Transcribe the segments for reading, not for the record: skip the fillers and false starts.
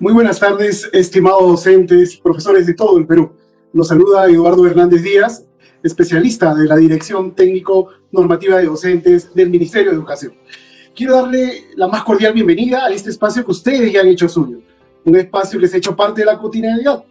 Muy buenas tardes, estimados docentes, profesores de todo el Perú. Nos saluda Eduardo Hernández Díaz, especialista de la Dirección Técnico Normativa de Docentes del Ministerio de Educación. Quiero darle la más cordial bienvenida a este espacio que ustedes ya han hecho suyo, un espacio que se ha hecho parte de la cotidianidad.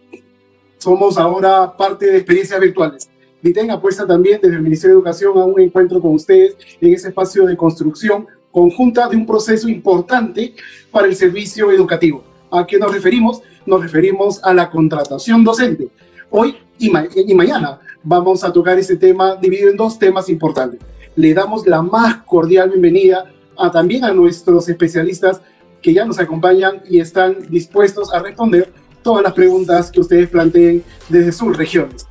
Somos ahora parte de experiencias virtuales. DITEN apuesta también desde el Ministerio de Educación a un encuentro con ustedes en ese espacio de construcción conjunta de un proceso importante para el servicio educativo. ¿A qué nos referimos? Nos referimos a la contratación docente. Hoy y mañana vamos a tocar este tema dividido en dos temas importantes. Le damos la más cordial bienvenida también a nuestros especialistas que ya nos acompañan y están dispuestos a responder todas las preguntas que ustedes planteen desde sus regiones.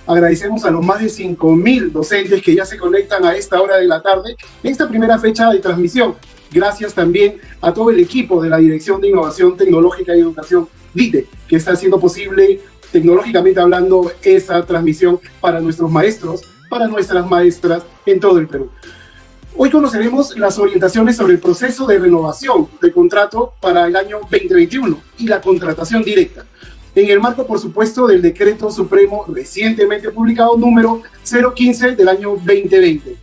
Agradecemos a los más de 5.000 docentes que ya se conectan a esta hora de la tarde en esta primera fecha de transmisión. Gracias también a todo el equipo de la Dirección de Innovación Tecnológica y Educación, DITE, que está haciendo posible, tecnológicamente hablando, esa transmisión para nuestros maestros, para nuestras maestras en todo el Perú. Hoy conoceremos las orientaciones sobre el proceso de renovación de contrato para el año 2021 y la contratación directa, en el marco, por supuesto, del Decreto Supremo recientemente publicado número 015 del año 2020.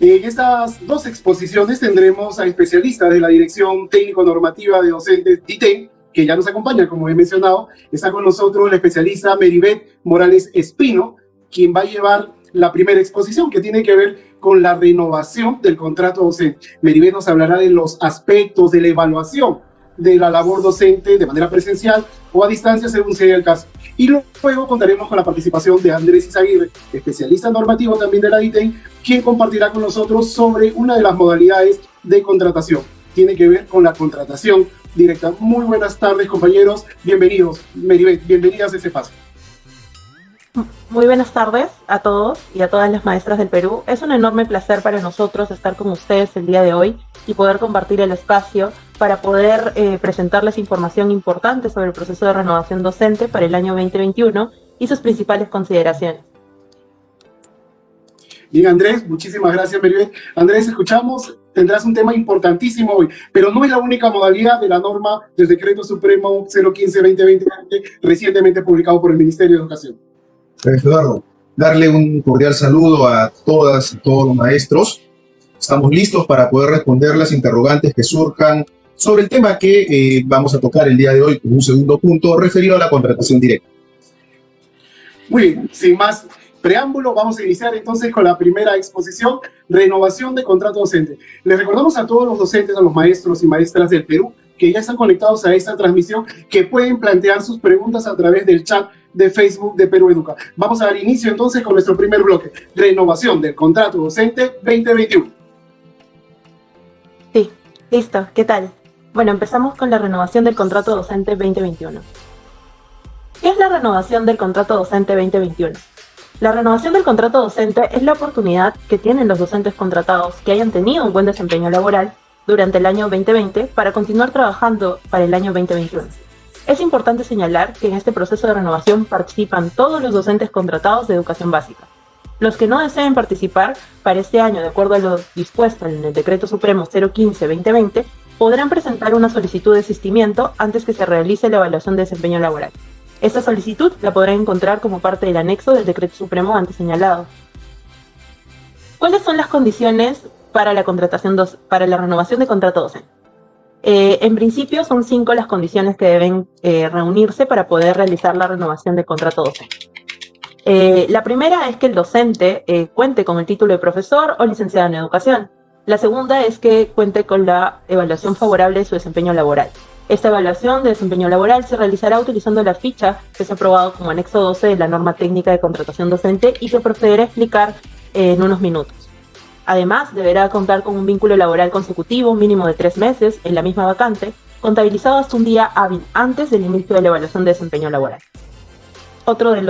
En estas dos exposiciones tendremos a especialistas de la Dirección Técnico-Normativa de Docentes DITEN, que ya nos acompaña, como he mencionado. Está con nosotros la especialista Meribeth Morales Espino, quien va a llevar la primera exposición, que tiene que ver con la renovación del contrato docente. Meribeth nos hablará de los aspectos de la evaluación de la labor docente de manera presencial o a distancia, según sea el caso. Y luego contaremos con la participación de Andrés Izaguirre, especialista normativo también de la DITEN, quien compartirá con nosotros sobre una de las modalidades de contratación. Tiene que ver con la contratación directa. Muy buenas tardes, compañeros. Bienvenidos. Meribeth, bienvenidas a este espacio. Muy buenas tardes a todos y a todas las maestras del Perú. Es un enorme placer para nosotros estar con ustedes el día de hoy y poder compartir el espacio para poder presentarles información importante sobre el proceso de renovación docente para el año 2021 y sus principales consideraciones. Bien, Andrés, muchísimas gracias, Meribeth. Andrés, escuchamos, tendrás un tema importantísimo hoy, pero no es la única modalidad de la norma del Decreto Supremo 015-2020, recientemente publicado por el Ministerio de Educación. Gracias, Eduardo. Darle un cordial saludo a todas y todos los maestros. Estamos listos para poder responder las interrogantes que surjan sobre el tema que vamos a tocar el día de hoy con un segundo punto referido a la contratación directa. Muy bien, sin más preámbulo, vamos a iniciar entonces con la primera exposición, renovación de contrato docente. Les recordamos a todos los docentes, a los maestros y maestras del Perú, que ya están conectados a esta transmisión, que pueden plantear sus preguntas a través del chat de Facebook de Perú Educa. Vamos a dar inicio entonces con nuestro primer bloque, renovación del contrato docente 2021. Sí, listo, ¿qué tal? Bueno, empezamos con la renovación del contrato docente 2021. ¿Qué es la renovación del contrato docente 2021? La renovación del contrato docente es la oportunidad que tienen los docentes contratados que hayan tenido un buen desempeño laboral durante el año 2020 para continuar trabajando para el año 2021. Es importante señalar que en este proceso de renovación participan todos los docentes contratados de educación básica. Los que no deseen participar para este año, de acuerdo a lo dispuesto en el Decreto Supremo 015-2020, podrán presentar una solicitud de desistimiento antes que se realice la evaluación de desempeño laboral. Esta solicitud la podrán encontrar como parte del anexo del Decreto Supremo antes señalado. ¿Cuáles son las condiciones para la renovación de contrato docente? En principio son 5 las condiciones que deben reunirse para poder realizar la renovación del contrato docente. La primera es que el docente cuente con el título de profesor o licenciado en educación. La segunda es que cuente con la evaluación favorable de su desempeño laboral. Esta evaluación de desempeño laboral se realizará utilizando la ficha que se ha aprobado como anexo 12 de la norma técnica de contratación docente y que procederé a explicar en unos minutos. Además, deberá contar con un vínculo laboral consecutivo mínimo de 3 meses en la misma vacante, contabilizado hasta un día hábil antes del inicio de la evaluación de desempeño laboral. Otra de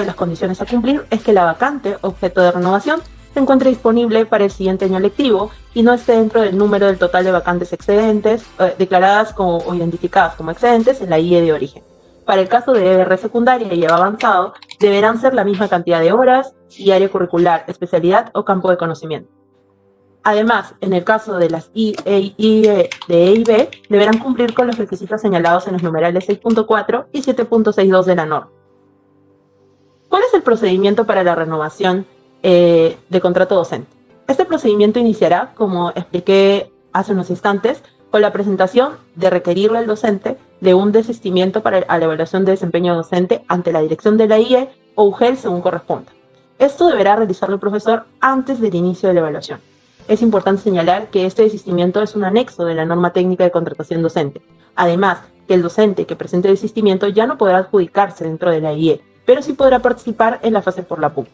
las condiciones a cumplir es que la vacante, objeto de renovación, se encuentre disponible para el siguiente año lectivo y no esté dentro del número del total de vacantes excedentes declaradas o identificadas como excedentes en la IE de origen. Para el caso de EBR secundaria y EVA avanzado, deberán ser la misma cantidad de horas y área curricular, especialidad o campo de conocimiento. Además, en el caso de las de E y B, deberán cumplir con los requisitos señalados en los numerales 6.4 y 7.62 de la norma. ¿Cuál es el procedimiento para la renovación de contrato docente? Este procedimiento iniciará, como expliqué hace unos instantes, con la presentación de requerirle al docente de un desistimiento a la evaluación de desempeño docente ante la dirección de la IE o UGEL según corresponda. Esto deberá realizarlo el profesor antes del inicio de la evaluación. Es importante señalar que este desistimiento es un anexo de la norma técnica de contratación docente. Además, que el docente que presente desistimiento ya no podrá adjudicarse dentro de la IE, pero sí podrá participar en la fase por la PUC.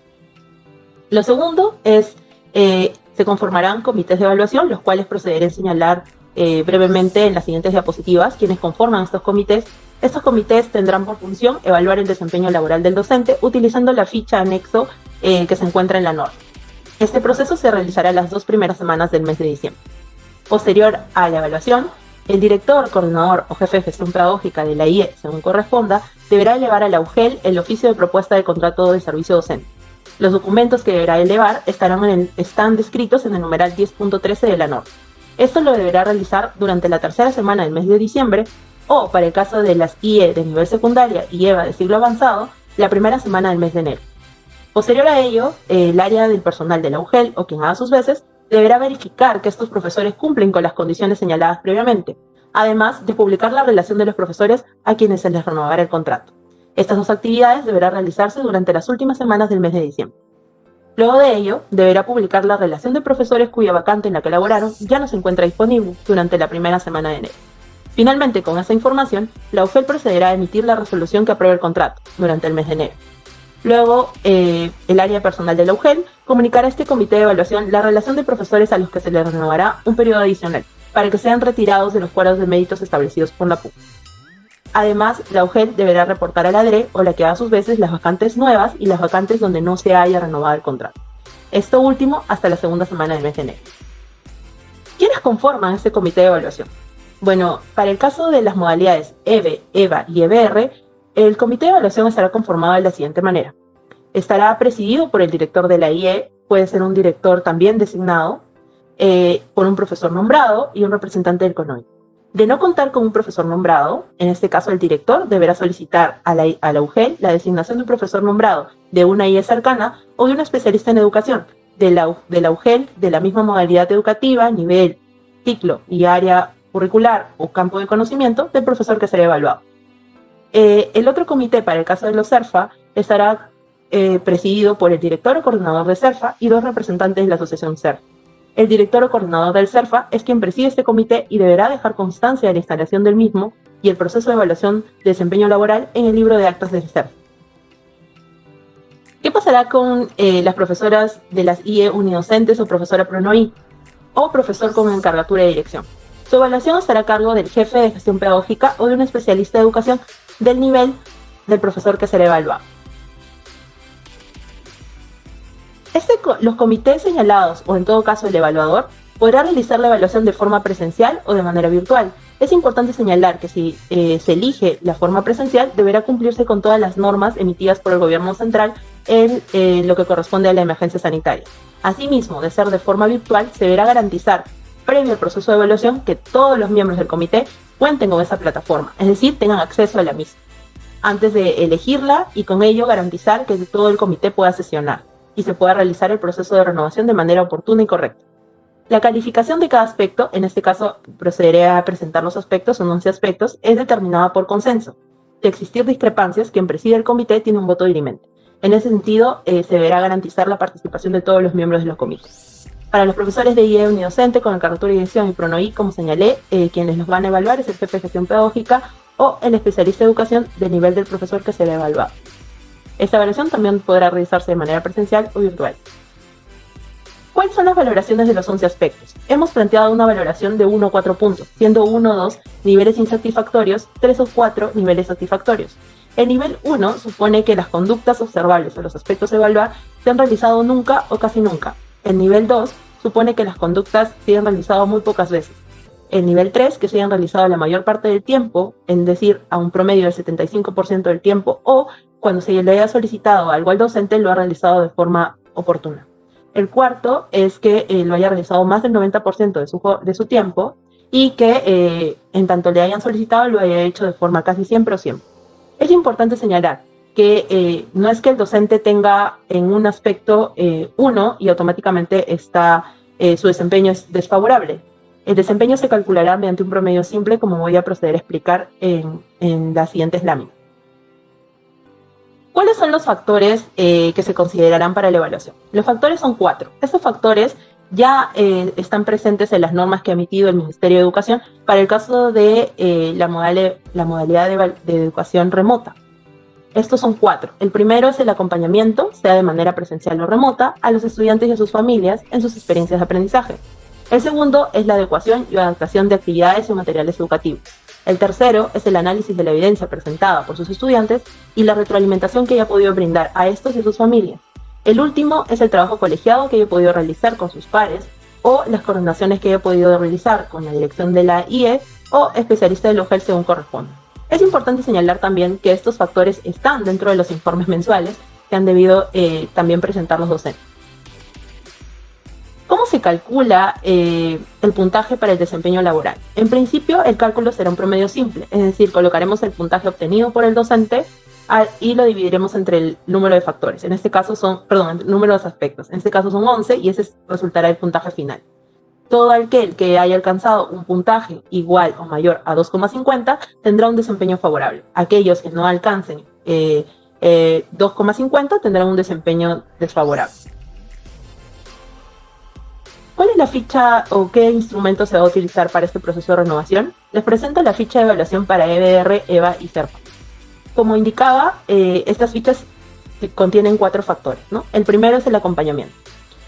Lo segundo es, se conformarán comités de evaluación, los cuales procederé a señalar brevemente en las siguientes diapositivas quienes conforman estos comités. Estos comités tendrán por función evaluar el desempeño laboral del docente utilizando la ficha anexo que se encuentra en la norma. Este proceso se realizará las 2 primeras semanas del mes de diciembre. Posterior a la evaluación, el director, coordinador o jefe de gestión pedagógica de la IE, según corresponda, deberá elevar a la UGEL el oficio de propuesta de contrato de servicio docente. Los documentos que deberá elevar están descritos en el numeral 10.13 de la norma. Esto lo deberá realizar durante la tercera semana del mes de diciembre o, para el caso de las IE de nivel secundaria y EVA de siglo avanzado, la primera semana del mes de enero. Posterior a ello, el área del personal de la UGEL o quien haga sus veces deberá verificar que estos profesores cumplen con las condiciones señaladas previamente, además de publicar la relación de los profesores a quienes se les renovará el contrato. Estas 2 actividades deberán realizarse durante las últimas semanas del mes de diciembre. Luego de ello, deberá publicar la relación de profesores cuya vacante en la que laboraron ya no se encuentra disponible durante la primera semana de enero. Finalmente, con esa información, la UGEL procederá a emitir la resolución que apruebe el contrato durante el mes de enero. Luego, el área personal de la UGEL comunicará a este comité de evaluación la relación de profesores a los que se les renovará un periodo adicional para que sean retirados de los cuadros de méritos establecidos por la PUC. Además, la UGEL deberá reportar a la DRE o la que haga sus veces las vacantes nuevas y las vacantes donde no se haya renovado el contrato. Esto último hasta la segunda semana del mes de enero. ¿Quiénes conforman este comité de evaluación? Bueno, para el caso de las modalidades EVE, EVA y EBR, el comité de evaluación estará conformado de la siguiente manera. Estará presidido por el director de la IE, puede ser un director también designado, por un profesor nombrado y un representante del CONOI. De no contar con un profesor nombrado, en este caso el director deberá solicitar a la UGEL la designación de un profesor nombrado de una IE cercana o de un especialista en educación de la UGEL de la misma modalidad educativa, nivel, ciclo y área curricular o campo de conocimiento del profesor que será evaluado. El otro comité, para el caso de los CERFA, estará presidido por el director o coordinador de CERFA y 2 representantes de la asociación CERFA. El director o coordinador del CERFA es quien preside este comité y deberá dejar constancia de la instalación del mismo y el proceso de evaluación de desempeño laboral en el libro de actas del CERFA. ¿Qué pasará con las profesoras de las IE unidocentes o profesora PRONOI o profesor con encargatura de dirección? Su evaluación estará a cargo del jefe de gestión pedagógica o de un especialista de educación del nivel del profesor que será evaluado. Los comités señalados, o en todo caso el evaluador, podrá realizar la evaluación de forma presencial o de manera virtual. Es importante señalar que si se elige la forma presencial, deberá cumplirse con todas las normas emitidas por el gobierno central en lo que corresponde a la emergencia sanitaria. Asimismo, de ser de forma virtual, se deberá garantizar, previo al proceso de evaluación, que todos los miembros del comité cuenten con esa plataforma, es decir, tengan acceso a la misma, antes de elegirla y con ello garantizar que todo el comité pueda sesionar y se pueda realizar el proceso de renovación de manera oportuna y correcta. La calificación de cada aspecto, en este caso procederé a presentar los aspectos, son 11 aspectos, es determinada por consenso. De existir discrepancias, quien preside el comité tiene un voto dirimente. En ese sentido, se deberá garantizar la participación de todos los miembros de los comités. Para los profesores de IE unidocente con encargatura de dirección y PRONOI, como señalé, quienes los van a evaluar es el jefe de gestión pedagógica o el especialista de educación del nivel del profesor que será evaluado. Esta evaluación también podrá realizarse de manera presencial o virtual. ¿Cuáles son las valoraciones de los 11 aspectos? Hemos planteado una valoración de 1 o 4 puntos, siendo 1 o 2 niveles insatisfactorios, 3 o 4 niveles satisfactorios. El nivel 1 supone que las conductas observables o los aspectos a evaluar se han realizado nunca o casi nunca. El nivel 2 supone que las conductas se han realizado muy pocas veces. El nivel 3, que se hayan realizado la mayor parte del tiempo, es decir, a un promedio del 75% del tiempo, o cuando se le haya solicitado algo al docente, lo ha realizado de forma oportuna. El cuarto es que lo haya realizado más del 90% de su tiempo y que en tanto le hayan solicitado lo haya hecho de forma casi siempre o siempre. Es importante señalar que no es que el docente tenga en un aspecto uno y automáticamente su desempeño es desfavorable. El desempeño se calculará mediante un promedio simple, como voy a proceder a explicar en las siguientes láminas. ¿Cuáles son los factores que se considerarán para la evaluación? Los factores son 4. Estos factores ya están presentes en las normas que ha emitido el Ministerio de Educación para el caso de la modalidad de educación remota. Estos son 4. El primero es el acompañamiento, sea de manera presencial o remota, a los estudiantes y a sus familias en sus experiencias de aprendizaje. El segundo es la adecuación y adaptación de actividades y materiales educativos. El tercero es el análisis de la evidencia presentada por sus estudiantes y la retroalimentación que haya podido brindar a estos y a sus familias. El último es el trabajo colegiado que haya podido realizar con sus pares o las coordinaciones que haya podido realizar con la dirección de la IE o especialista del OGEL según corresponda. Es importante señalar también que estos factores están dentro de los informes mensuales que han debido también presentar los docentes. ¿Cómo se calcula el puntaje para el desempeño laboral? En principio, el cálculo será un promedio simple, es decir, colocaremos el puntaje obtenido por el docente y lo dividiremos entre el número de factores. En este caso el número de aspectos. En este caso son 11 y ese resultará el puntaje final. Todo aquel que haya alcanzado un puntaje igual o mayor a 2,50 tendrá un desempeño favorable. Aquellos que no alcancen 2,50 tendrán un desempeño desfavorable. ¿Cuál es la ficha o qué instrumento se va a utilizar para este proceso de renovación? Les presento la ficha de evaluación para EBR, EVA y CERPA. Como indicaba, estas fichas contienen 4 factores, ¿no? El primero es el acompañamiento.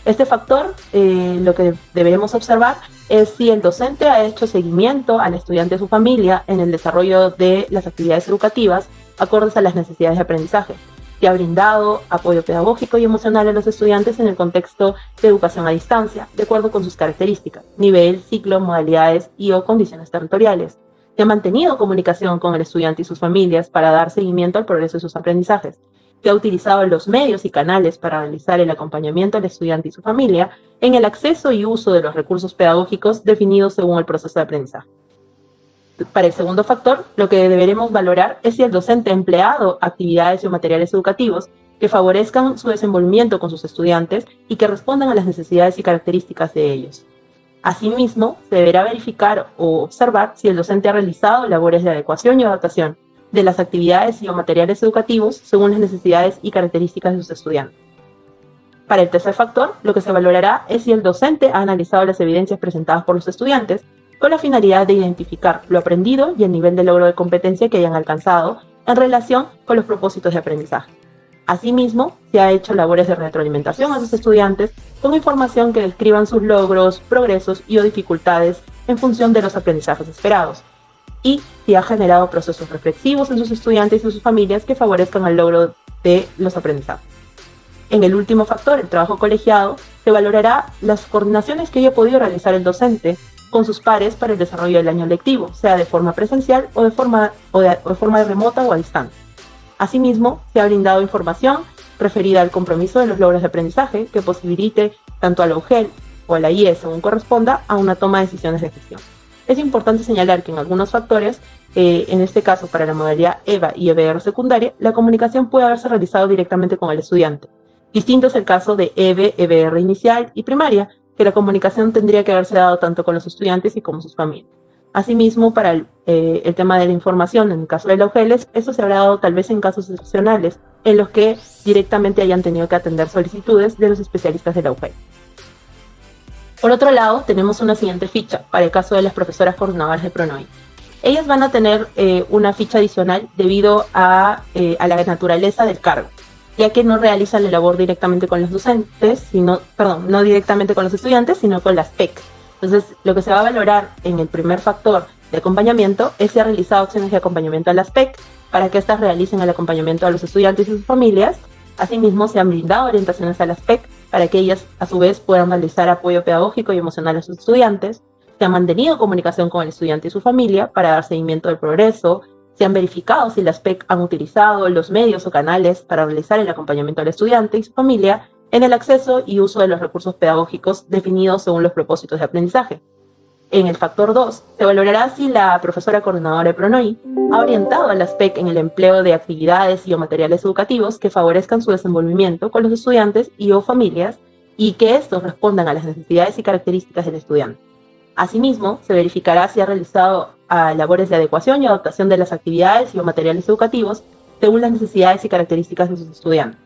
Este factor, lo que deberemos observar es si el docente ha hecho seguimiento al estudiante y a su familia en el desarrollo de las actividades educativas acordes a las necesidades de aprendizaje, si ha brindado apoyo pedagógico y emocional a los estudiantes en el contexto de educación a distancia, de acuerdo con sus características, nivel, ciclo, modalidades y o condiciones territoriales, si ha mantenido comunicación con el estudiante y sus familias para dar seguimiento al progreso de sus aprendizajes, que ha utilizado los medios y canales para realizar el acompañamiento al estudiante y su familia en el acceso y uso de los recursos pedagógicos definidos según el proceso de aprendizaje. Para el segundo factor, lo que deberemos valorar es si el docente ha empleado actividades o materiales educativos que favorezcan su desenvolvimiento con sus estudiantes y que respondan a las necesidades y características de ellos. Asimismo, se deberá verificar o observar si el docente ha realizado labores de adecuación y adaptación de las actividades y o materiales educativos según las necesidades y características de sus estudiantes. Para el tercer factor, lo que se valorará es si el docente ha analizado las evidencias presentadas por los estudiantes con la finalidad de identificar lo aprendido y el nivel de logro de competencia que hayan alcanzado en relación con los propósitos de aprendizaje. Asimismo, se ha hecho labores de retroalimentación a sus estudiantes con información que describan sus logros, progresos y o dificultades en función de los aprendizajes esperados, y si ha generado procesos reflexivos en sus estudiantes y sus familias que favorezcan el logro de los aprendizajes. En el último factor, el trabajo colegiado, se valorará las coordinaciones que haya podido realizar el docente con sus pares para el desarrollo del año lectivo, sea de forma presencial o de forma remota o a distancia. Asimismo, se ha brindado información referida al compromiso de los logros de aprendizaje que posibilite tanto a la UGEL o a la IE, según corresponda, a una toma de decisiones de gestión. Es importante señalar que en algunos factores, en este caso para la modalidad EVA y EBR secundaria, la comunicación puede haberse realizado directamente con el estudiante. Distinto es el caso de EVE, EBR inicial y primaria, que la comunicación tendría que haberse dado tanto con los estudiantes y como sus familias. Asimismo, para el tema de la información, en el caso de la UGELES, eso se habrá dado tal vez en casos excepcionales, en los que directamente hayan tenido que atender solicitudes de los especialistas de la UGEL. Por otro lado, tenemos una siguiente ficha para el caso de las profesoras coordinadoras de PRONOI. Ellas van a tener una ficha adicional debido a la naturaleza del cargo, ya que no realizan la labor directamente con los docentes, no directamente con los estudiantes, sino con las PEC. Entonces, lo que se va a valorar en el primer factor de acompañamiento es si ha realizado acciones de acompañamiento a las PEC para que éstas realicen el acompañamiento a los estudiantes y sus familias. Asimismo, se han brindado orientaciones a las PEC para que ellas, a su vez, puedan realizar apoyo pedagógico y emocional a sus estudiantes. Se ha mantenido comunicación con el estudiante y su familia para dar seguimiento del progreso. Se han verificado si las PEC han utilizado los medios o canales para realizar el acompañamiento al estudiante y su familia en el acceso y uso de los recursos pedagógicos definidos según los propósitos de aprendizaje. En el factor 2, se valorará si la profesora coordinadora de PRONOI ha orientado a las PEC en el empleo de actividades y o materiales educativos que favorezcan su desenvolvimiento con los estudiantes y o familias y que estos respondan a las necesidades y características del estudiante. Asimismo, se verificará si ha realizado labores de adecuación y adaptación de las actividades y o materiales educativos según las necesidades y características de sus estudiantes.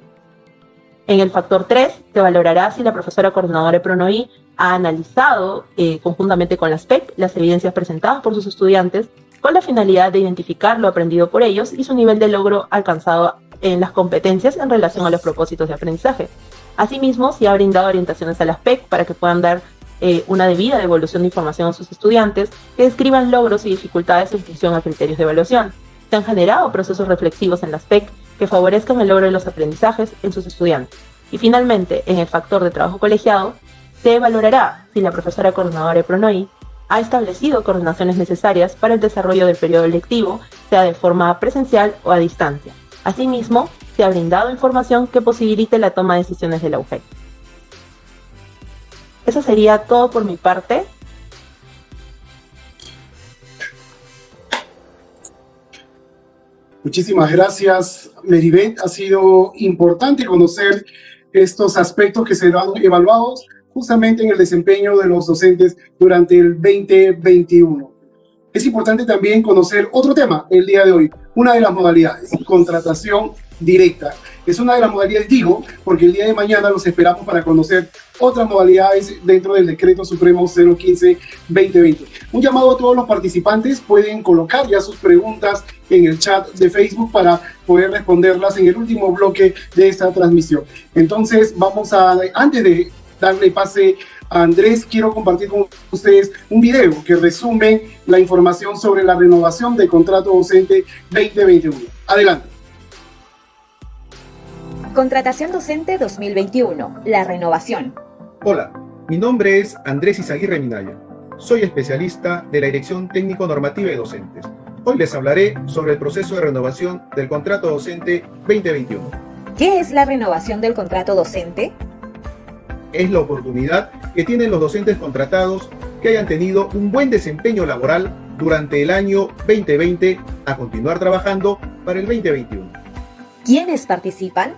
En el factor 3, se valorará si la profesora coordinadora de PRONOI ha analizado conjuntamente con las PEC las evidencias presentadas por sus estudiantes con la finalidad de identificar lo aprendido por ellos y su nivel de logro alcanzado en las competencias en relación a los propósitos de aprendizaje. Asimismo, si ha brindado orientaciones a las PEC para que puedan dar una debida devolución de información a sus estudiantes que describan logros y dificultades en función a criterios de evaluación. Se han generado procesos reflexivos en las PEC que favorezcan el logro de los aprendizajes en sus estudiantes. Y finalmente, en el factor de trabajo colegiado, se valorará si la profesora coordinadora de PRONOI ha establecido coordinaciones necesarias para el desarrollo del periodo lectivo, sea de forma presencial o a distancia. Asimismo, se ha brindado información que posibilite la toma de decisiones de la UGEL. Eso sería todo por mi parte. Muchísimas gracias, Meribeth. Ha sido importante conocer estos aspectos que serán evaluados justamente en el desempeño de los docentes durante el 2021. Es importante también conocer otro tema el día de hoy, una de las modalidades, contratación directa. Es una de las modalidades, digo, porque el día de mañana los esperamos para conocer otras modalidades dentro del Decreto Supremo 015-2020. Un llamado a todos los participantes, pueden colocar ya sus preguntas en el chat de Facebook para poder responderlas en el último bloque de esta transmisión. Entonces, antes de darle pase a Andrés, quiero compartir con ustedes un video que resume la información sobre la renovación del contrato docente 2021. Adelante. Contratación docente 2021, la renovación. Hola, mi nombre es Andrés Izaguirre Minaya. Soy especialista de la Dirección Técnico-Normativa de Docentes. Hoy les hablaré sobre el proceso de renovación del contrato docente 2021. ¿Qué es la renovación del contrato docente? Es la oportunidad que tienen los docentes contratados que hayan tenido un buen desempeño laboral durante el año 2020 a continuar trabajando para el 2021. ¿Quiénes participan?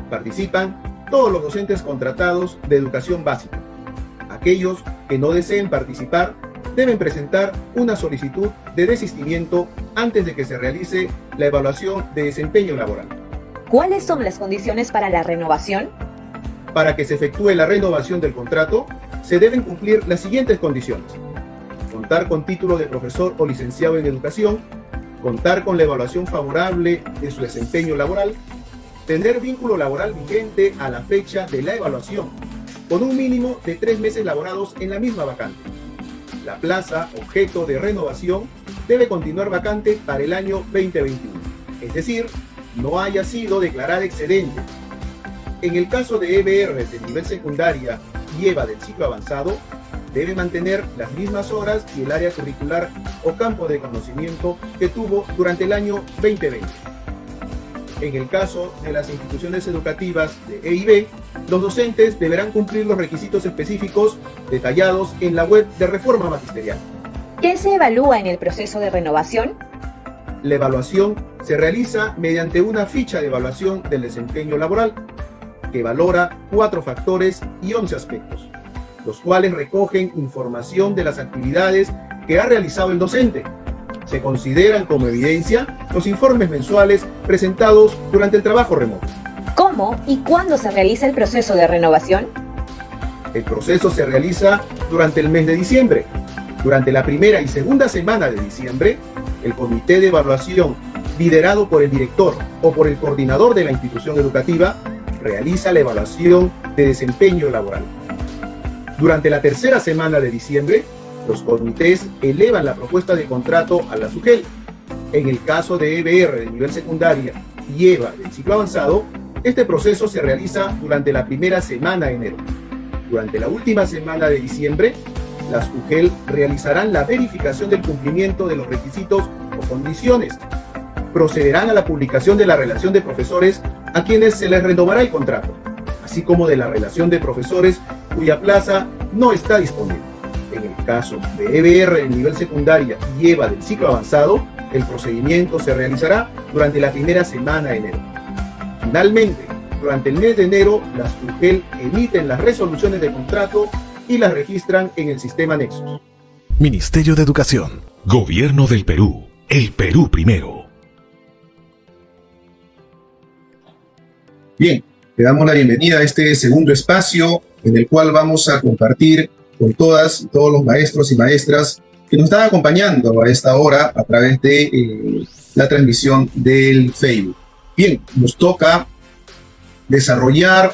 Participan todos los docentes contratados de educación básica. Aquellos que no deseen participar deben presentar una solicitud de desistimiento antes de que se realice la evaluación de desempeño laboral. ¿Cuáles son las condiciones para la renovación? Para que se efectúe la renovación del contrato, se deben cumplir las siguientes condiciones: contar con título de profesor o licenciado en educación, contar con la evaluación favorable de su desempeño laboral, tener vínculo laboral vigente a la fecha de la evaluación, con un mínimo de 3 meses laborados en la misma vacante. La plaza objeto de renovación debe continuar vacante para el año 2021, es decir, no haya sido declarada excedente. En el caso de EBR de nivel secundaria y EVA del ciclo avanzado, debe mantener las mismas horas y el área curricular o campo de conocimiento que tuvo durante el año 2020. En el caso de las instituciones educativas de E y B, los docentes deberán cumplir los requisitos específicos detallados en la web de Reforma Magisterial. ¿Qué se evalúa en el proceso de renovación? La evaluación se realiza mediante una ficha de evaluación del desempeño laboral, que valora 4 factores y 11 aspectos, los cuales recogen información de las actividades que ha realizado el docente. Se consideran como evidencia los informes mensuales presentados durante el trabajo remoto. ¿Cómo y cuándo se realiza el proceso de renovación? El proceso se realiza durante el mes de diciembre. Durante la primera y segunda semana de diciembre, el comité de evaluación, liderado por el director o por el coordinador de la institución educativa, realiza la evaluación de desempeño laboral. Durante la tercera semana de diciembre, los comités elevan la propuesta de contrato a la SUGEL. En el caso de EBR de nivel secundaria y EVA del ciclo avanzado, este proceso se realiza durante la primera semana de enero. Durante la última semana de diciembre, las SUGEL realizarán la verificación del cumplimiento de los requisitos o condiciones. Procederán a la publicación de la relación de profesores a quienes se les renovará el contrato. así como de la relación de profesores cuya plaza no está disponible. En el caso de EBR en nivel secundaria y EVA del ciclo avanzado, el procedimiento se realizará durante la primera semana de enero. Finalmente, durante el mes de enero, las UGEL emiten las resoluciones de contrato y las registran en el sistema Nexus. Ministerio de Educación. Gobierno del Perú. El Perú primero. Bien, le damos la bienvenida a este segundo espacio en el cual vamos a compartir con todas y todos los maestros y maestras que nos están acompañando a esta hora a través de la transmisión del Facebook. Bien, nos toca desarrollar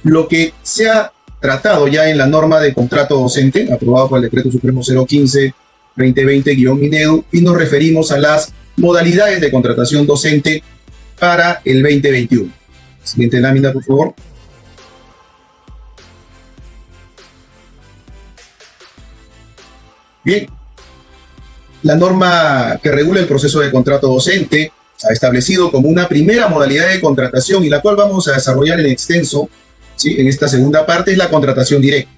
lo que se ha tratado ya en la norma de contrato docente, aprobado por el Decreto Supremo 015-2020-MINEDU, y nos referimos a las modalidades de contratación docente para el 2021. Siguiente lámina, por favor. Bien, la norma que regula el proceso de contrato docente ha establecido como una primera modalidad de contratación y la cual vamos a desarrollar en extenso, ¿sí?, en esta segunda parte, es la contratación directa.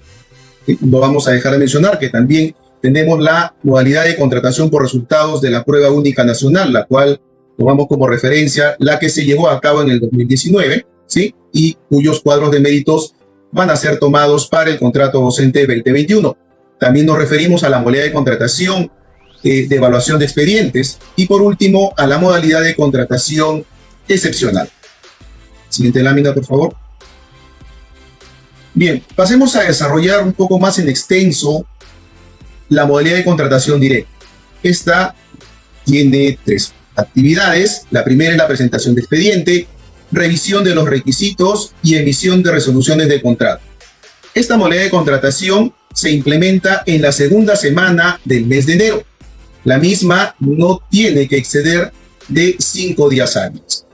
No vamos a dejar de mencionar que también tenemos la modalidad de contratación por resultados de la prueba única nacional, la cual tomamos como referencia la que se llevó a cabo en el 2019, ¿sí?, y cuyos cuadros de méritos van a ser tomados para el contrato docente 2021. También nos referimos a la modalidad de contratación de evaluación de expedientes y, por último, a la modalidad de contratación excepcional. Siguiente lámina, por favor. Bien, pasemos a desarrollar un poco más en extenso la modalidad de contratación directa. Esta tiene tres actividades. La primera es la presentación de expediente, revisión de los requisitos y emisión de resoluciones de contrato. Esta modalidad de contratación se implementa en la segunda semana del mes de enero. La misma no tiene que exceder de 5 días hábiles.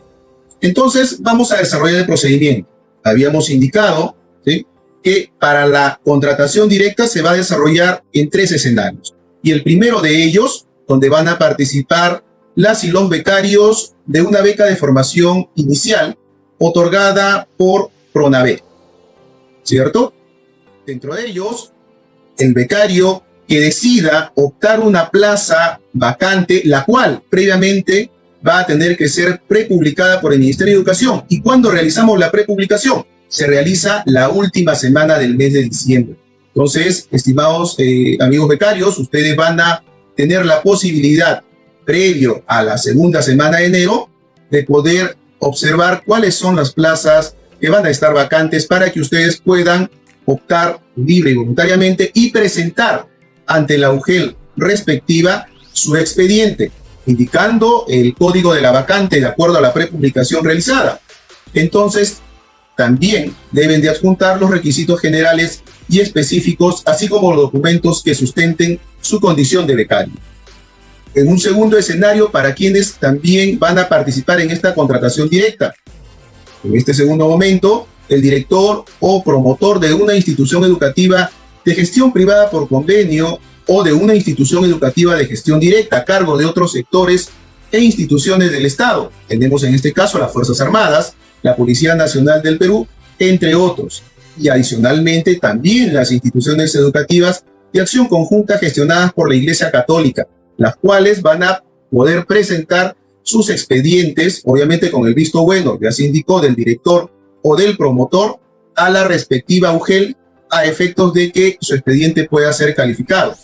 Entonces, vamos a desarrollar el procedimiento. Habíamos indicado, ¿sí?, que para la contratación directa se va a desarrollar en 3 escenarios. Y el primero de ellos, donde van a participar las y los becarios de una beca de formación inicial otorgada por PRONAVE, ¿cierto? Dentro de ellos, el becario que decida optar una plaza vacante, la cual previamente va a tener que ser prepublicada por el Ministerio de Educación. ¿Y cuándo realizamos la prepublicación? Se realiza la última semana del mes de diciembre. Entonces, estimados amigos becarios, ustedes van a tener la posibilidad, previo a la segunda semana de enero, de poder observar cuáles son las plazas que van a estar vacantes para que ustedes puedan optar libre y voluntariamente y presentar ante la UGEL respectiva su expediente, indicando el código de la vacante de acuerdo a la prepublicación realizada. Entonces, también deben de adjuntar los requisitos generales y específicos, así como los documentos que sustenten su condición de becario. En un segundo escenario, para quienes también van a participar en esta contratación directa. En este segundo momento, el director o promotor de una institución educativa de gestión privada por convenio o de una institución educativa de gestión directa a cargo de otros sectores e instituciones del Estado. Tenemos en este caso las Fuerzas Armadas, la Policía Nacional del Perú, entre otros. Y adicionalmente también las instituciones educativas de acción conjunta gestionadas por la Iglesia Católica, las cuales van a poder presentar sus expedientes, obviamente con el visto bueno, ya se indicó, del director o del promotor, a la respectiva UGEL, a efectos de que su expediente pueda ser calificado.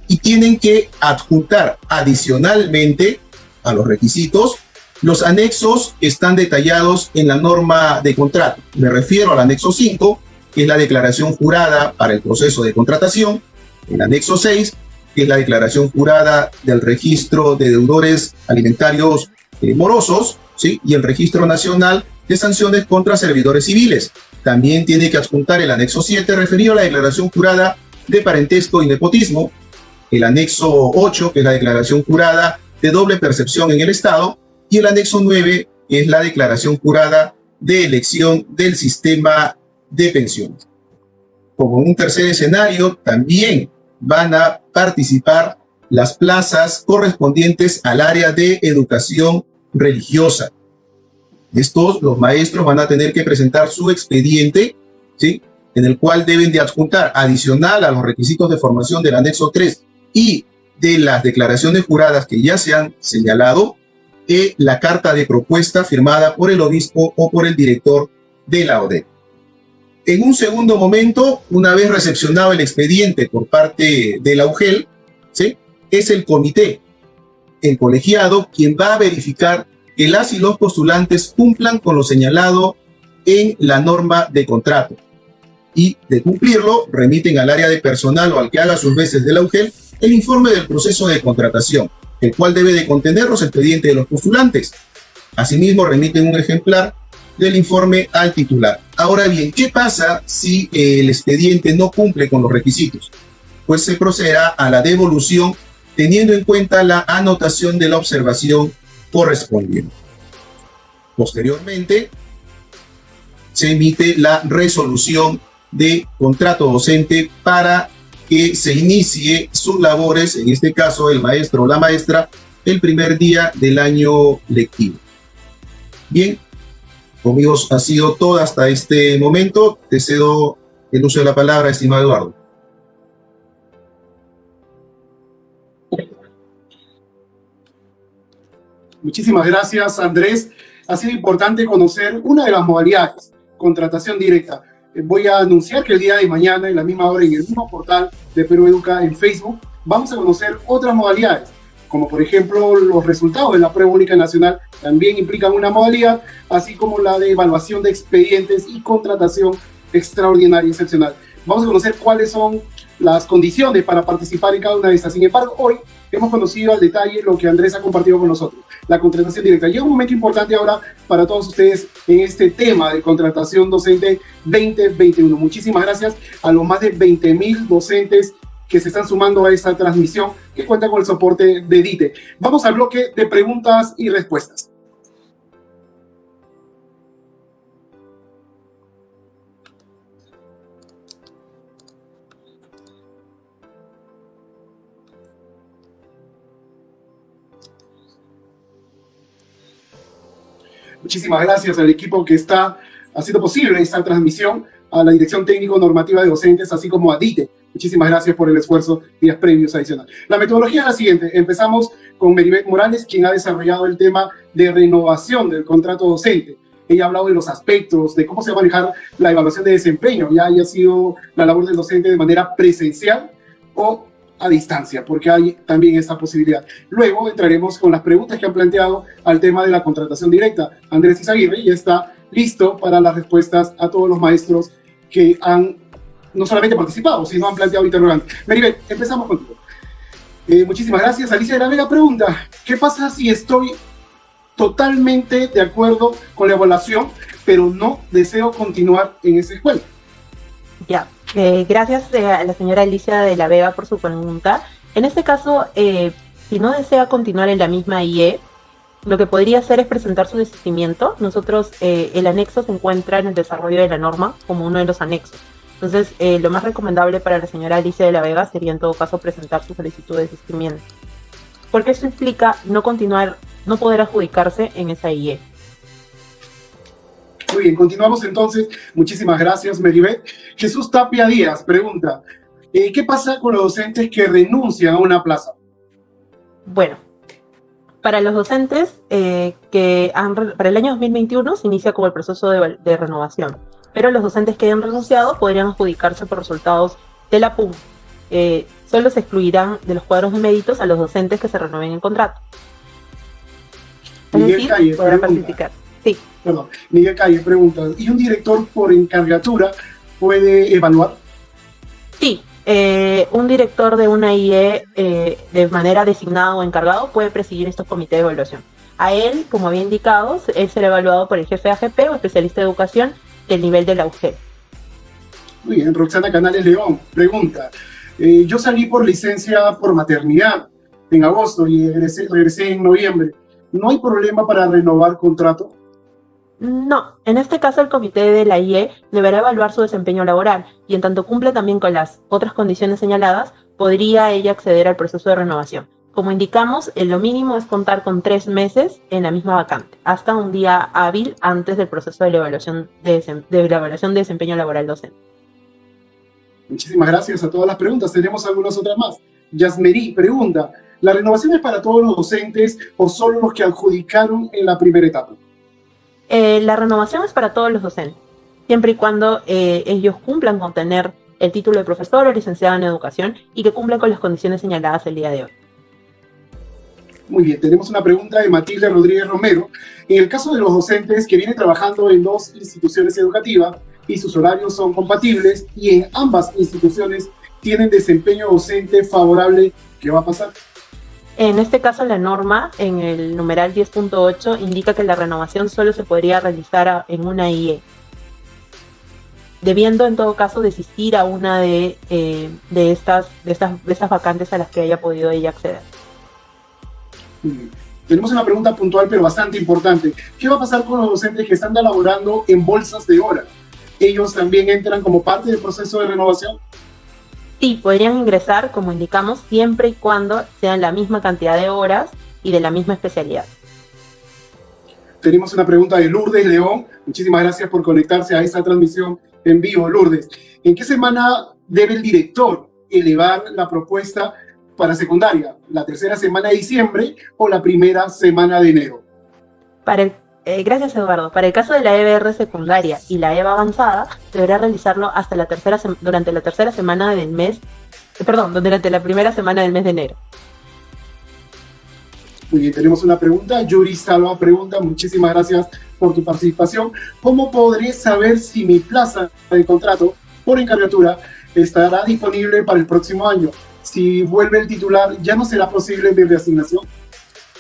Y tienen que adjuntar adicionalmente a los requisitos los anexos que están detallados en la norma de contrato. Me refiero al anexo 5, que es la declaración jurada para el proceso de contratación, el anexo 6, que es la declaración jurada del registro de deudores alimentarios morosos, ¿sí?, y el registro nacional de sanciones contra servidores civiles. También tiene que adjuntar el anexo 7 referido a la declaración jurada de parentesco y nepotismo, el anexo 8, que es la declaración jurada de doble percepción en el Estado, y el anexo 9, que es la declaración jurada de elección del sistema de pensiones. Como un tercer escenario, también van a participar las plazas correspondientes al área de educación religiosa. Los maestros van a tener que presentar su expediente, ¿sí?, en el cual deben de adjuntar, adicional a los requisitos de formación del anexo 3 y de las declaraciones juradas que ya se han señalado, la carta de propuesta firmada por el obispo o por el director de la ODEC. En un segundo momento, una vez recepcionado el expediente por parte de la UGEL, ¿sí?, es el comité, el colegiado, quien va a verificar que las y los postulantes cumplan con lo señalado en la norma de contrato. Y de cumplirlo, remiten al área de personal o al que haga sus veces de la UGEL el informe del proceso de contratación, el cual debe de contener los expedientes de los postulantes. Asimismo, remiten un ejemplar del informe al titular. Ahora bien, ¿qué pasa si el expediente no cumple con los requisitos? Pues se procederá a la devolución teniendo en cuenta la anotación de la observación correspondiente. Posteriormente, se emite la resolución de contrato docente para que se inicie sus labores, en este caso el maestro o la maestra, el primer día del año lectivo. Bien, conmigo ha sido todo hasta este momento. Te cedo el uso de la palabra, estimado Eduardo. Muchísimas gracias, Andrés. Ha sido importante conocer una de las modalidades, contratación directa. Voy a anunciar que el día de mañana, en la misma hora, en el mismo portal de Perú Educa en Facebook, vamos a conocer otras modalidades, como por ejemplo los resultados de la prueba única nacional también implican una modalidad, así como la de evaluación de expedientes y contratación extraordinaria y excepcional. Vamos a conocer cuáles son las condiciones para participar en cada una de estas. Sin embargo, hoy hemos conocido al detalle lo que Andrés ha compartido con nosotros, la contratación directa. Llega un momento importante ahora para todos ustedes en este tema de contratación docente 2021. Muchísimas gracias a los más de 20,000 docentes que se están sumando a esta transmisión que cuenta con el soporte de DITE. Vamos al bloque de preguntas y respuestas. Muchísimas gracias al equipo que está haciendo posible esta transmisión, a la Dirección Técnico Normativa de Docentes, así como a DITE. Muchísimas gracias por el esfuerzo, días previos adicionales. La metodología es la siguiente. Empezamos con Meribeth Morales, quien ha desarrollado el tema de renovación del contrato docente. Ella ha hablado de los aspectos, de cómo se va a manejar la evaluación de desempeño, ya haya sido la labor del docente de manera presencial o a distancia, porque hay también esta posibilidad. Luego entraremos con las preguntas que han planteado al tema de la contratación directa. Andrés Izaguirre ya está listo para las respuestas a todos los maestros que han no solamente participado, sino han planteado interrogantes. Meribeth, empezamos contigo. Muchísimas gracias. Alicia de la Vega pregunta, ¿qué pasa si estoy totalmente de acuerdo con la evaluación, pero no deseo continuar en esa escuela? Ya, gracias a la señora Alicia de la Vega por su pregunta. En este caso, si no desea continuar en la misma IE, lo que podría hacer es presentar su desistimiento. Nosotros, el anexo se encuentra en el desarrollo de la norma como uno de los anexos. Entonces, lo más recomendable para la señora Alicia de la Vega sería en todo caso presentar su solicitud de desistimiento. Porque eso implica no continuar, no poder adjudicarse en esa IE. Muy bien, continuamos entonces. Muchísimas gracias, Meribeth. Jesús Tapia Díaz pregunta, ¿qué pasa con los docentes que renuncian a una plaza? Bueno, para los docentes para el año 2021 se inicia como el proceso de renovación, pero los docentes que hayan renunciado podrían adjudicarse por resultados de la PUM. Solo se excluirán de los cuadros de méritos a los docentes que se renueven el contrato. Es Miguel decir, Calle podrán pregunta, participar. Sí. Perdón, Miguel Calle pregunta, ¿y un director por encargatura puede evaluar? Sí, un director de una IE de manera designada o encargado puede presidir estos comités de evaluación. A él, como había indicado, él será evaluado por el jefe de AGP o especialista de educación del nivel de la UGEL. Muy bien, Roxana Canales León pregunta, yo salí por licencia por maternidad en agosto y regresé en noviembre. ¿No hay problema para renovar contrato? No, en este caso el comité de la IE deberá evaluar su desempeño laboral y en tanto cumple también con las otras condiciones señaladas, podría ella acceder al proceso de renovación. Como indicamos, lo mínimo es contar con 3 meses en la misma vacante, hasta un día hábil antes del proceso de la evaluación de desempeño laboral docente. Muchísimas gracias a todas las preguntas. Tenemos algunas otras más. Yasmerí pregunta, ¿la renovación es para todos los docentes o solo los que adjudicaron en la primera etapa? La renovación es para todos los docentes, siempre y cuando ellos cumplan con tener el título de profesor o licenciado en educación y que cumplan con las condiciones señaladas el día de hoy. Muy bien, tenemos una pregunta de Matilde Rodríguez Romero. En el caso de los docentes que vienen trabajando en 2 instituciones educativas y sus horarios son compatibles y en ambas instituciones tienen desempeño docente favorable, ¿qué va a pasar? En este caso, la norma, en el numeral 10.8, indica que la renovación solo se podría realizar en una IE, debiendo en todo caso desistir a una de estas vacantes a las que haya podido ella acceder. Tenemos una pregunta puntual pero bastante importante. ¿Qué va a pasar con los docentes que están laborando en bolsas de hora? ¿Ellos también entran como parte del proceso de renovación? Sí, podrían ingresar, como indicamos, siempre y cuando sean la misma cantidad de horas y de la misma especialidad. Tenemos una pregunta de Lourdes León. Muchísimas gracias por conectarse a esta transmisión en vivo, Lourdes. ¿En qué semana debe el director elevar la propuesta para secundaria? ¿La tercera semana de diciembre o la primera semana de enero? Gracias, Eduardo. Para el caso de la EBR secundaria y la EVA avanzada, deberá realizarlo durante la primera semana del mes de enero. Muy bien, tenemos una pregunta. Yuri Salva pregunta, muchísimas gracias por tu participación. ¿Cómo podré saber si mi plaza de contrato por encargatura estará disponible para el próximo año? Si vuelve el titular, ¿ya no será posible mi reasignación?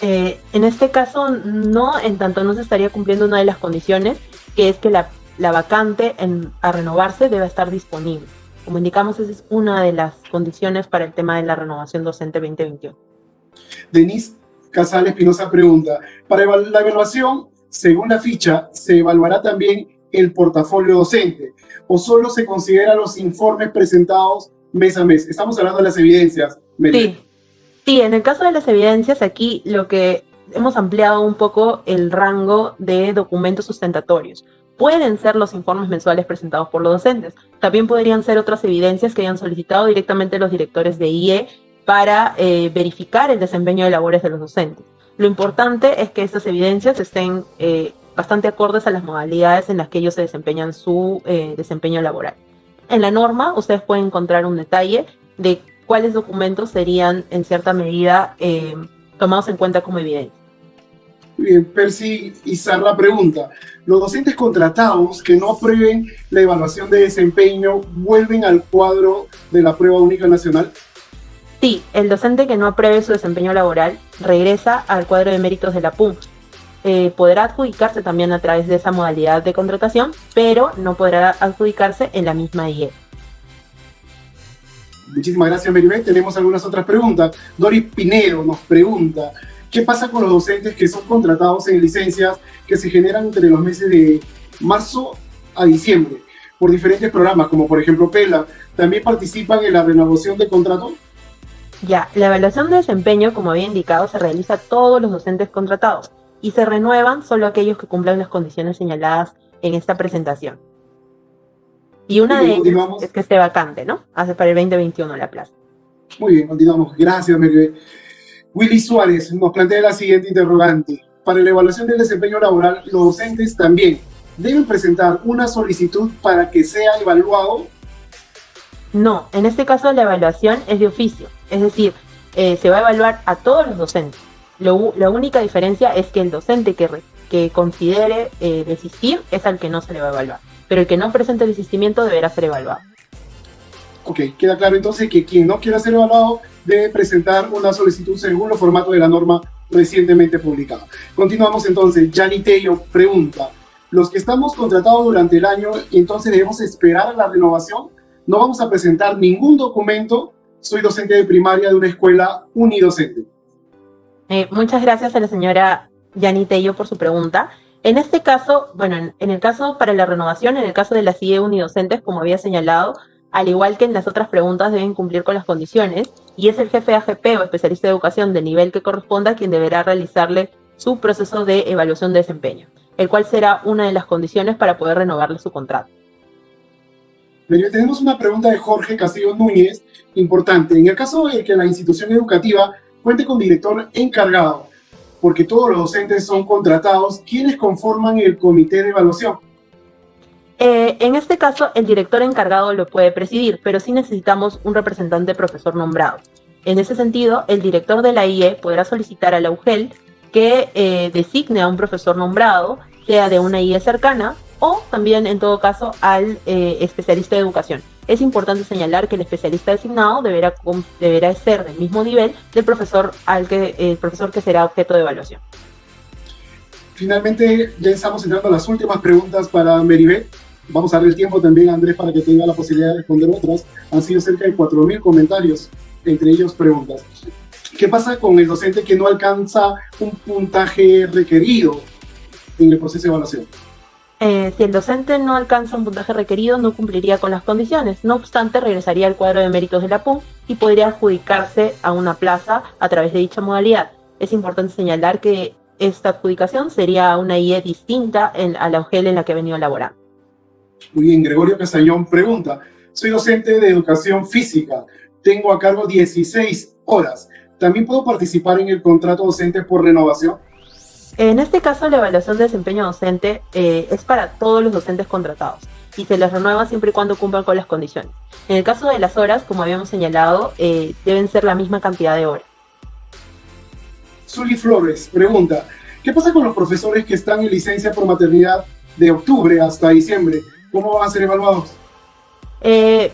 En este caso, no, en tanto no se estaría cumpliendo una de las condiciones, que es que la vacante a renovarse debe estar disponible. Como indicamos, esa es una de las condiciones para el tema de la renovación docente 2021. Denise Casal Espinosa pregunta, para la evaluación, según la ficha, ¿se evaluará también el portafolio docente o solo se consideran los informes presentados mes a mes? Estamos hablando de las evidencias. Sí, en el caso de las evidencias, aquí lo que hemos ampliado un poco el rango de documentos sustentatorios. Pueden ser los informes mensuales presentados por los docentes. También podrían ser otras evidencias que hayan solicitado directamente los directores de IE para verificar el desempeño de labores de los docentes. Lo importante es que estas evidencias estén bastante acordes a las modalidades en las que ellos se desempeñan su desempeño laboral. En la norma, ustedes pueden encontrar un detalle de cuáles documentos serían, en cierta medida, tomados en cuenta como evidencia. Bien, Percy Izarra pregunta, ¿los docentes contratados que no aprueben la evaluación de desempeño vuelven al cuadro de la prueba única nacional? Sí, el docente que no apruebe su desempeño laboral regresa al cuadro de méritos de la PUM. Podrá adjudicarse también a través de esa modalidad de contratación, pero no podrá adjudicarse en la misma IE. Muchísimas gracias, Meribeth. Tenemos algunas otras preguntas. Doris Pinedo nos pregunta, ¿qué pasa con los docentes que son contratados en licencias que se generan entre los meses de marzo a diciembre por diferentes programas, como por ejemplo PELA? ¿También participan en la renovación de contrato? Ya, la evaluación de desempeño, como había indicado, se realiza a todos los docentes contratados y se renuevan solo aquellos que cumplan las condiciones señaladas en esta presentación. Y una de ellas es que esté vacante, ¿no? Hace para el 2021 la plaza. Muy bien, continuamos. Gracias, Meribeth. Willy Suárez nos plantea la siguiente interrogante. Para la evaluación del desempeño laboral, los docentes también deben presentar una solicitud para que sea evaluado. No, en este caso la evaluación es de oficio, es decir, se va a evaluar a todos los docentes. La única diferencia es que el docente que considere desistir es al que no se le va a evaluar, pero el que no presente desistimiento deberá ser evaluado. Ok, queda claro entonces que quien no quiera ser evaluado debe presentar una solicitud según los formatos de la norma recientemente publicada. Continuamos entonces. Yanni Tello pregunta, ¿los que estamos contratados durante el año entonces debemos esperar a la renovación? No vamos a presentar ningún documento. Soy docente de primaria de una escuela unidocente. Muchas gracias a la señora Yanni Tello por su pregunta. En este caso, bueno, en el caso para la renovación, en el caso de las IE unidocentes, como había señalado, Al igual que en las otras preguntas, deben cumplir con las condiciones y es el jefe de AGP o especialista de educación del nivel que corresponda quien deberá realizarle su proceso de evaluación de desempeño, el cual será una de las condiciones para poder renovarle su contrato. Tenemos una pregunta de Jorge Castillo Núñez, importante. En el caso de que la institución educativa cuente con director encargado, porque todos los docentes son contratados, ¿quiénes conforman el comité de evaluación? En este caso, el director encargado lo puede presidir, pero sí necesitamos un representante profesor nombrado. En ese sentido, el director de la IE podrá solicitar a la UGEL que designe a un profesor nombrado, sea de una IE cercana, o también, en todo caso, al especialista de educación. Es importante señalar que el especialista designado deberá ser del mismo nivel del profesor el profesor que será objeto de evaluación. Finalmente, ya estamos entrando a las últimas preguntas para Meribeth. Vamos a darle el tiempo también a Andrés para que tenga la posibilidad de responder otras. Han sido cerca de 4.000 comentarios, entre ellos preguntas. ¿Qué pasa con el docente que no alcanza un puntaje requerido en el proceso de evaluación? Si el docente no alcanza un puntaje requerido, no cumpliría con las condiciones. No obstante, regresaría al cuadro de méritos de la PUN y podría adjudicarse a una plaza a través de dicha modalidad. Es importante señalar que esta adjudicación sería una IE distinta a la UGEL en la que ha venido laborando. Muy bien, Gregorio Castañón pregunta: soy docente de educación física, tengo a cargo 16 horas. ¿También puedo participar en el contrato docente por renovación? En este caso, la evaluación de desempeño docente es para todos los docentes contratados y se les renueva siempre y cuando cumplan con las condiciones. En el caso de las horas, como habíamos señalado, deben ser la misma cantidad de horas. Zuli Flores pregunta: ¿qué pasa con los profesores que están en licencia por maternidad de octubre hasta diciembre? ¿Cómo van a ser evaluados?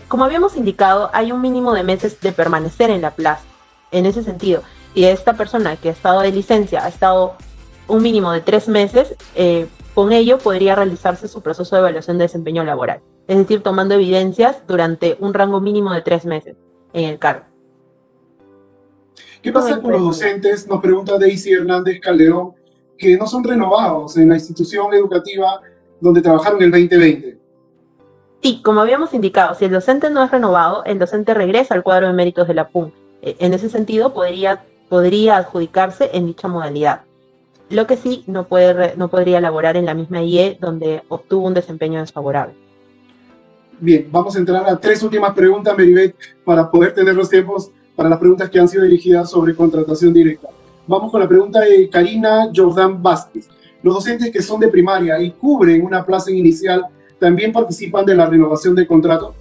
Como habíamos indicado, hay un mínimo de meses de permanecer en la plaza. En ese sentido, si esta persona que ha estado de licencia ha estado un mínimo de 3 meses, con ello podría realizarse su proceso de evaluación de desempeño laboral. Es decir, tomando evidencias durante un rango mínimo de 3 meses en el cargo. ¿Qué pasa con los docentes, nos pregunta Daisy Hernández Calderón, que no son renovados en la institución educativa donde trabajaron el 2020? Sí, como habíamos indicado, si el docente no es renovado, el docente regresa al cuadro de méritos de la PUN. En ese sentido, podría adjudicarse en dicha modalidad. Lo que sí, no podría laborar en la misma IE donde obtuvo un desempeño desfavorable. Bien, vamos a entrar a 3 últimas preguntas, Meribeth, para poder tener los tiempos para las preguntas que han sido dirigidas sobre contratación directa. Vamos con la pregunta de Karina Jordán Vázquez. ¿Los docentes que son de primaria y cubren una plaza inicial también participan de la renovación del contrato?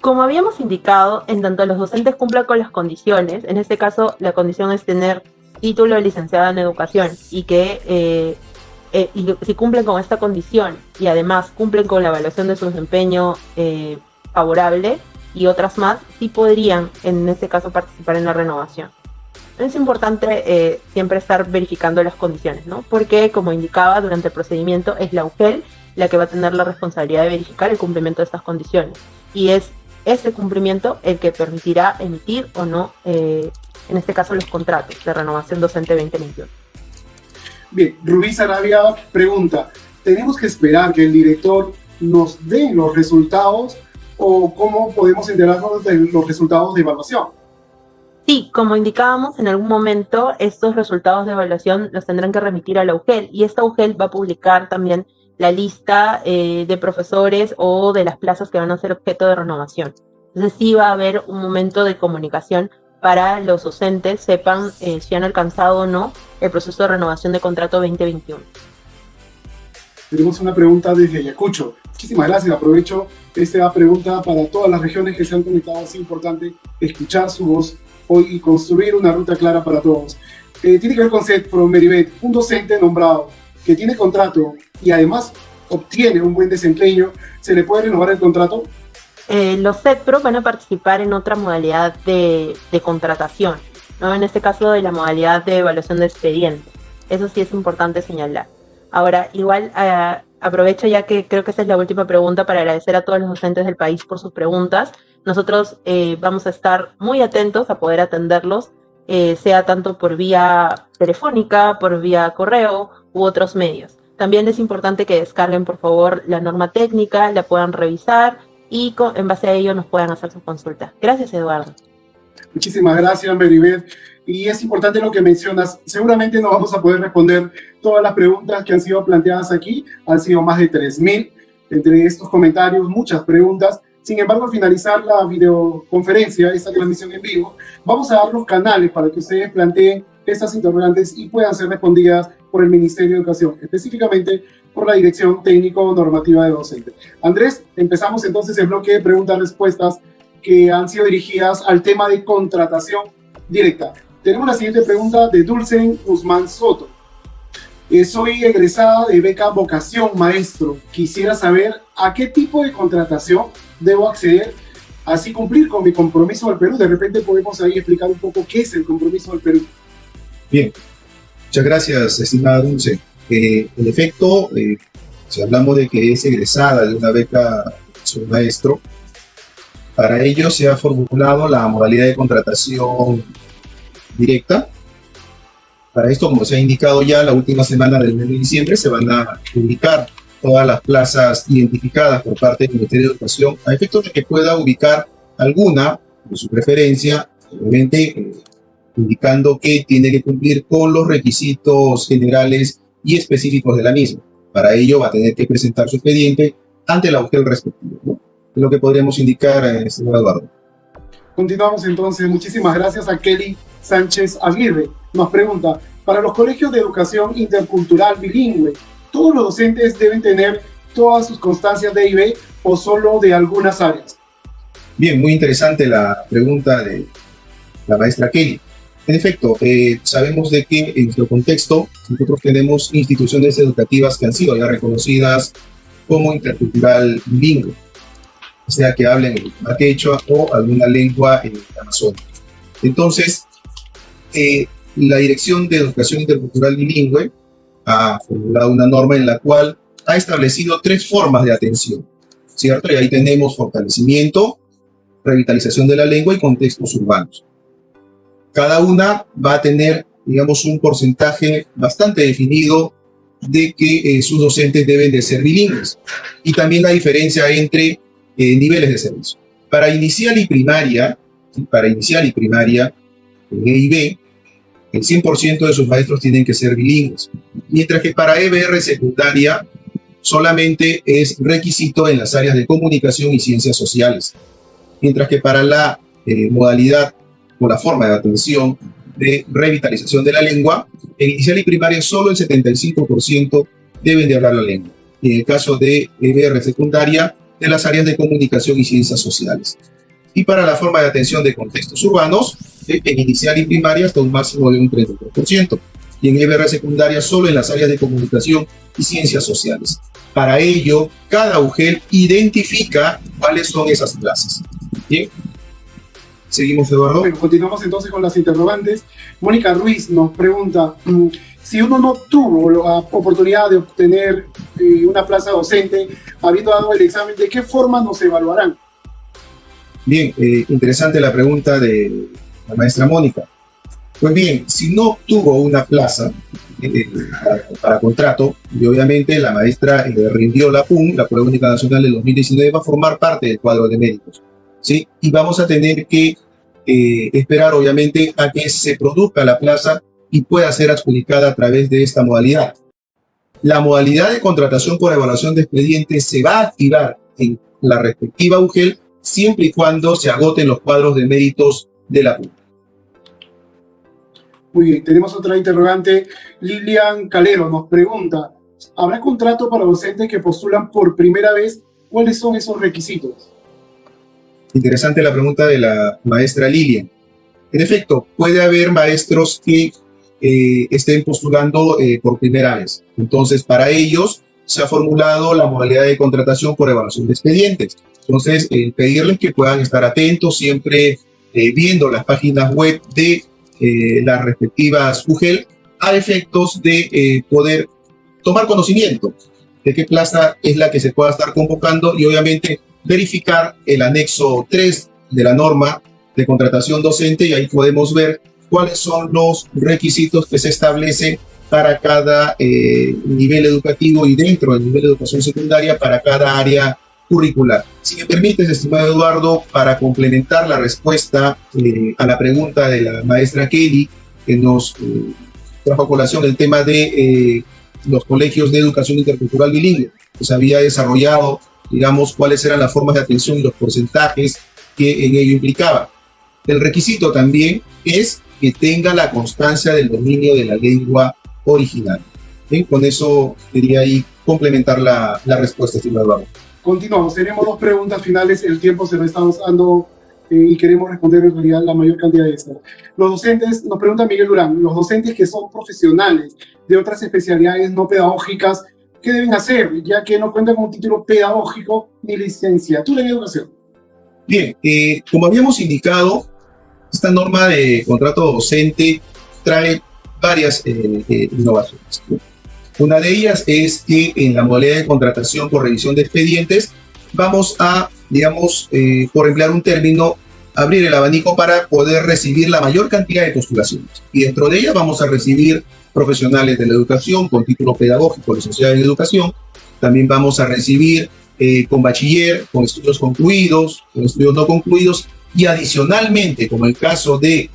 Como habíamos indicado, en tanto los docentes cumplan con las condiciones, en este caso la condición es tener título de licenciada en educación y que y si cumplen con esta condición y además cumplen con la evaluación de su desempeño favorable y otras más, sí podrían en este caso participar en la renovación. Es importante siempre estar verificando las condiciones, ¿no? Porque, como indicaba, durante el procedimiento es la UGEL la que va a tener la responsabilidad de verificar el cumplimiento de estas condiciones. Y es ese cumplimiento el que permitirá emitir o no, en este caso, los contratos de renovación docente 2021. Bien, Rubí Sarabia pregunta: ¿tenemos que esperar que el director nos dé los resultados o cómo podemos enterarnos de los resultados de evaluación? Sí, como indicábamos, en algún momento estos resultados de evaluación los tendrán que remitir a la UGEL y esta UGEL va a publicar también la lista de profesores o de las plazas que van a ser objeto de renovación. Entonces sí va a haber un momento de comunicación para los docentes sepan si han alcanzado o no el proceso de renovación de contrato 2021. Tenemos una pregunta desde Ayacucho. Muchísimas gracias. Aprovecho esta pregunta para todas las regiones que se han conectado. Es importante escuchar su voz hoy y construir una ruta clara para todos. Tiene que ver con CETPRO, Meribeth. Un docente nombrado que tiene contrato y además obtiene un buen desempeño, ¿se le puede renovar el contrato? Los CETPRO van a participar en otra modalidad de contratación, ¿no? En este caso de la modalidad de evaluación de expediente. Eso sí es importante señalar. Ahora, igual aprovecho ya que creo que esa es la última pregunta para agradecer a todos los docentes del país por sus preguntas. Nosotros vamos a estar muy atentos a poder atenderlos, sea tanto por vía telefónica, por vía correo u otros medios. También es importante que descarguen, por favor, la norma técnica, la puedan revisar y en base a ello nos puedan hacer sus consultas. Gracias, Eduardo. Muchísimas gracias, Meribeth. Y es importante lo que mencionas. Seguramente no vamos a poder responder todas las preguntas que han sido planteadas aquí. Han sido más de 3.000. Entre estos comentarios, muchas preguntas. Sin embargo, al finalizar la videoconferencia, esta transmisión en vivo, vamos a dar los canales para que ustedes planteen estas interrogantes y puedan ser respondidas por el Ministerio de Educación, específicamente por la Dirección Técnico-Normativa de Docentes. Andrés, empezamos entonces el bloque de preguntas-respuestas que han sido dirigidas al tema de contratación directa. Tenemos la siguiente pregunta de Dulce Guzmán Soto. Soy egresada de beca Vocación Maestro. Quisiera saber a qué tipo de contratación debo acceder, así cumplir con mi compromiso del Perú. De repente podemos ahí explicar un poco qué es el compromiso del Perú. Bien, muchas gracias, estimada Dulce. En efecto, si hablamos de que es egresada de una beca Vocación Maestro, para ello se ha formulado la modalidad de contratación directa. Para esto, como se ha indicado ya, la última semana del mes de diciembre se van a publicar todas las plazas identificadas por parte del Ministerio de Educación, a efectos de que pueda ubicar alguna de su preferencia, obviamente indicando que tiene que cumplir con los requisitos generales y específicos de la misma. Para ello va a tener que presentar su expediente ante la UGEL respectiva, ¿no? Es lo que podríamos indicar, señor Eduardo. Continuamos entonces. Muchísimas gracias a Kelly Sánchez Aguirre. Nos pregunta, para los colegios de educación intercultural bilingüe, ¿todos los docentes deben tener todas sus constancias de IB o solo de algunas áreas? Bien, muy interesante la pregunta de la maestra Kelly. En efecto, sabemos de que en nuestro contexto nosotros tenemos instituciones educativas que han sido ya reconocidas como intercultural bilingüe, sea que hablen el quechua o alguna lengua amazónica. Entonces, la Dirección de Educación Intercultural Bilingüe ha formulado una norma en la cual ha establecido 3 formas de atención, ¿cierto? Y ahí tenemos fortalecimiento, revitalización de la lengua y contextos urbanos. Cada una va a tener, digamos, un porcentaje bastante definido de que sus docentes deben de ser bilingües. Y también la diferencia entre niveles de servicio. Para inicial y primaria, en EIB, el 100% de sus maestros tienen que ser bilingües, mientras que para EBR secundaria solamente es requisito en las áreas de comunicación y ciencias sociales, mientras que para la modalidad o la forma de atención de revitalización de la lengua, en inicial y primaria solo el 75% deben de hablar la lengua, y en el caso de EBR secundaria, de las áreas de comunicación y ciencias sociales. Y para la forma de atención de contextos urbanos, en inicial y primaria hasta un máximo de un 33%, y en EBR secundaria solo en las áreas de comunicación y ciencias sociales. Para ello, cada UGEL identifica cuáles son esas plazas. Bien, seguimos, Eduardo. Bueno, continuamos entonces con las interrogantes. Mónica Ruiz nos pregunta, si uno no tuvo la oportunidad de obtener una plaza docente, habiendo dado el examen, ¿de qué forma nos evaluarán? Bien, interesante la pregunta de la maestra Mónica. Pues bien, si no tuvo una plaza para contrato, y obviamente la maestra rindió la PUN, la Prueba Única Nacional del 2019, va a formar parte del cuadro de méritos, ¿sí? Y vamos a tener que esperar, obviamente, a que se produzca la plaza y pueda ser adjudicada a través de esta modalidad. La modalidad de contratación por evaluación de expedientes se va a activar en la respectiva UGEL siempre y cuando se agoten los cuadros de méritos de la PUN. Muy bien, tenemos otra interrogante. Lilian Calero nos pregunta, ¿habrá contrato para docentes que postulan por primera vez? ¿Cuáles son esos requisitos? Interesante la pregunta de la maestra Lilian. En efecto, puede haber maestros que estén postulando por primera vez. Entonces, para ellos se ha formulado la modalidad de contratación por evaluación de expedientes. Entonces, pedirles que puedan estar atentos, siempre viendo las páginas web de las respectivas UGEL, a efectos de poder tomar conocimiento de qué plaza es la que se pueda estar convocando y obviamente verificar el anexo 3 de la norma de contratación docente, y ahí podemos ver cuáles son los requisitos que se establecen para cada nivel educativo y dentro del nivel de educación secundaria para cada área curricular. Si me permites, estimado Eduardo, para complementar la respuesta a la pregunta de la maestra Kelly, que nos trajo a colación el tema de los colegios de educación intercultural bilingüe, pues había desarrollado, digamos, cuáles eran las formas de atención y los porcentajes que en ello implicaba. El requisito también es que tenga la constancia del dominio de la lengua original. ¿Bien? Con eso quería ahí complementar la respuesta, estimado Eduardo. Continuamos, tenemos dos preguntas finales, el tiempo se lo estamos dando y queremos responder en realidad la mayor cantidad de estas. Los docentes, nos pregunta Miguel Durán, los docentes que son profesionales de otras especialidades no pedagógicas, ¿qué deben hacer? Ya que no cuentan con un título pedagógico ni licenciatura en educación. Bien, como habíamos indicado, esta norma de contrato docente trae varias innovaciones. Una de ellas es que en la modalidad de contratación por revisión de expedientes vamos a, digamos, por emplear un término, abrir el abanico para poder recibir la mayor cantidad de postulaciones. Y dentro de ellas vamos a recibir profesionales de la educación con título pedagógico, licenciado en educación. También vamos a recibir con bachiller, con estudios concluidos, con estudios no concluidos, y adicionalmente, como el caso de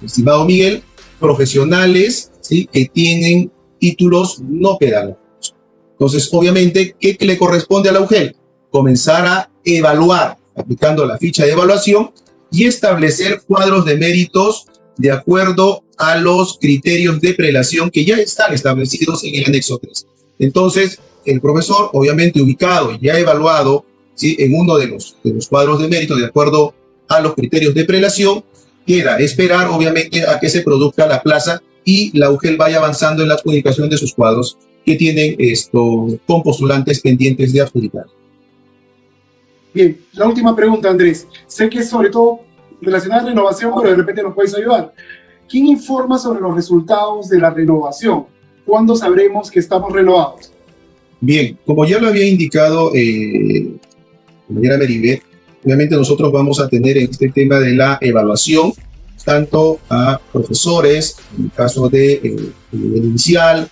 estimado Miguel, profesionales, ¿sí?, que tienen títulos no pedagógicos. Entonces, obviamente, ¿qué le corresponde a la UGEL? Comenzar a evaluar, aplicando la ficha de evaluación, y establecer cuadros de méritos de acuerdo a los criterios de prelación que ya están establecidos en el anexo 3. Entonces, el profesor, obviamente ubicado y ya evaluado, ¿sí?, en uno de los cuadros de mérito de acuerdo a los criterios de prelación, queda esperar obviamente a que se produzca la plaza y la UGEL vaya avanzando en la adjudicación de sus cuadros que tienen con postulantes pendientes de adjudicar. Bien, la última pregunta, Andrés. Sé que es sobre todo relacionada a renovación, pero de repente nos puedes ayudar. ¿Quién informa sobre los resultados de la renovación? ¿Cuándo sabremos que estamos renovados? Bien, como ya lo había indicado compañera Meribet, obviamente nosotros vamos a tener en este tema de la evaluación tanto a profesores, en el caso de inicial,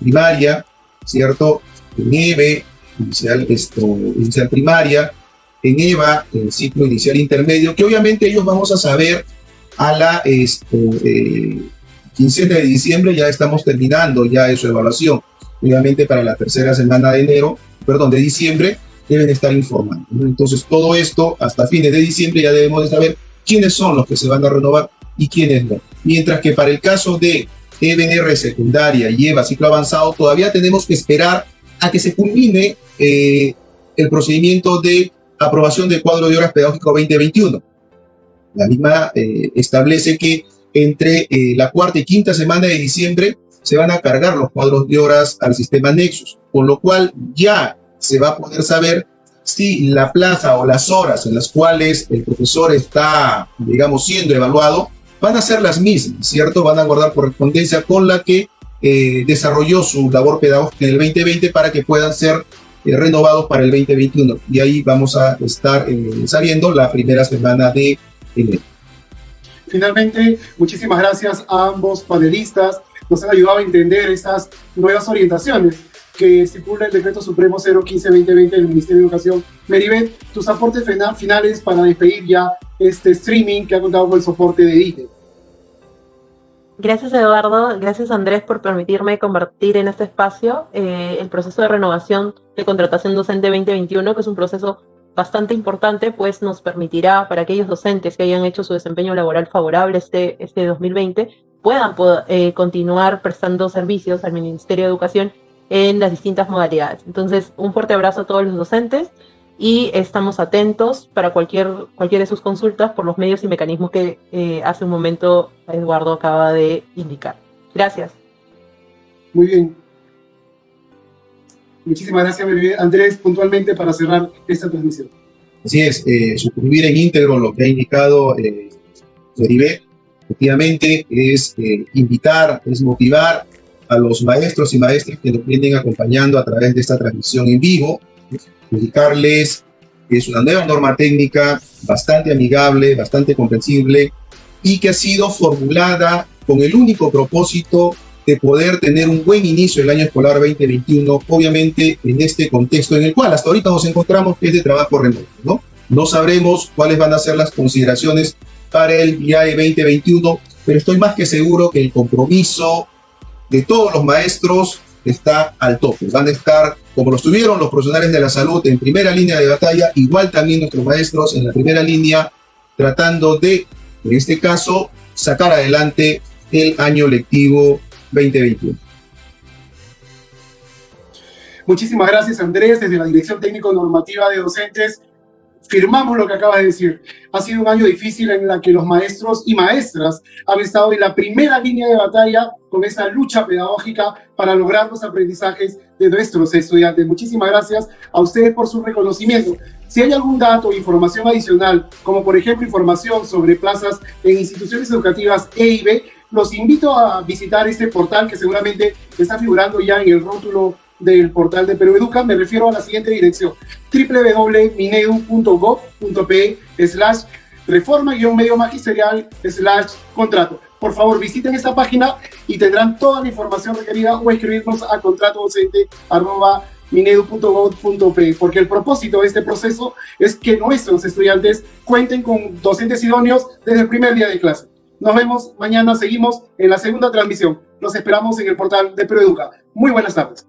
primaria, ¿cierto? En EVE, inicial primaria, en EVA, en ciclo inicial intermedio, que obviamente ellos vamos a saber a la quincena de diciembre, ya estamos terminando ya su evaluación. Obviamente para la tercera semana de diciembre, deben estar informando, ¿no? Entonces todo esto hasta fines de diciembre ya debemos de saber quiénes son los que se van a renovar y quiénes no. Mientras que para el caso de EBR secundaria y EVA ciclo avanzado, todavía tenemos que esperar a que se culmine el procedimiento de aprobación del cuadro de horas pedagógico 2021. La misma establece que entre la cuarta y quinta semana de diciembre se van a cargar los cuadros de horas al sistema Nexus, con lo cual ya se va a poder saber si la plaza o las horas en las cuales el profesor está, digamos, siendo evaluado, van a ser las mismas, ¿cierto? Van a guardar correspondencia con la que desarrolló su labor pedagógica en el 2020 para que puedan ser renovados para el 2021. Y ahí vamos a estar sabiendo la primera semana de enero. Finalmente, muchísimas gracias a ambos panelistas. Nos han ayudado a entender estas nuevas orientaciones que estipula el Decreto Supremo 015-2020 del Ministerio de Educación. Meribet, tus aportes finales para despedir ya este streaming que ha contado con el soporte de DITE. Gracias, Eduardo. Gracias, Andrés, por permitirme compartir en este espacio el proceso de renovación de contratación docente 2021, que es un proceso bastante importante, pues nos permitirá para aquellos docentes que hayan hecho su desempeño laboral favorable este 2020 puedan continuar prestando servicios al Ministerio de Educación en las distintas modalidades. Entonces, un fuerte abrazo a todos los docentes y estamos atentos para cualquiera de sus consultas por los medios y mecanismos que hace un momento Eduardo acaba de indicar. Gracias. Muy bien. Muchísimas gracias, Andrés, puntualmente para cerrar esta transmisión. Así es, suscribir en íntegro lo que ha indicado Meribet. Efectivamente, es invitar, es motivar a los maestros y maestras que nos vienen acompañando a través de esta transmisión en vivo, indicarles que es una nueva norma técnica bastante amigable, bastante comprensible y que ha sido formulada con el único propósito de poder tener un buen inicio del año escolar 2021, obviamente en este contexto en el cual hasta ahorita nos encontramos, que es de trabajo remoto, ¿no? No sabremos cuáles van a ser las consideraciones para el VIAE 2021, pero estoy más que seguro que el compromiso de todos los maestros está al tope. Van a estar, como lo estuvieron los profesionales de la salud, en primera línea de batalla, igual también nuestros maestros en la primera línea, tratando de, en este caso, sacar adelante el año lectivo 2021. Muchísimas gracias, Andrés, desde la Dirección Técnico Normativa de Docentes. Firmamos lo que acaba de decir. Ha sido un año difícil en la que los maestros y maestras han estado en la primera línea de batalla con esa lucha pedagógica para lograr los aprendizajes de nuestros estudiantes. Muchísimas gracias a ustedes por su reconocimiento. Si hay algún dato o información adicional, como por ejemplo información sobre plazas en instituciones educativas E y B, los invito a visitar este portal que seguramente está figurando ya en el rótulo del portal de Perú Educa. Me refiero a la siguiente dirección: www.minedu.gov.pe/reforma-medio magisterial/contrato. Por favor, visiten esta página y tendrán toda la información requerida, o escribirnos a contratodocente@minedu.gov.pe, porque el propósito de este proceso es que nuestros estudiantes cuenten con docentes idóneos desde el primer día de clase. Nos vemos mañana, seguimos en la segunda transmisión. Los esperamos en el portal de Perú Educa. Muy buenas tardes.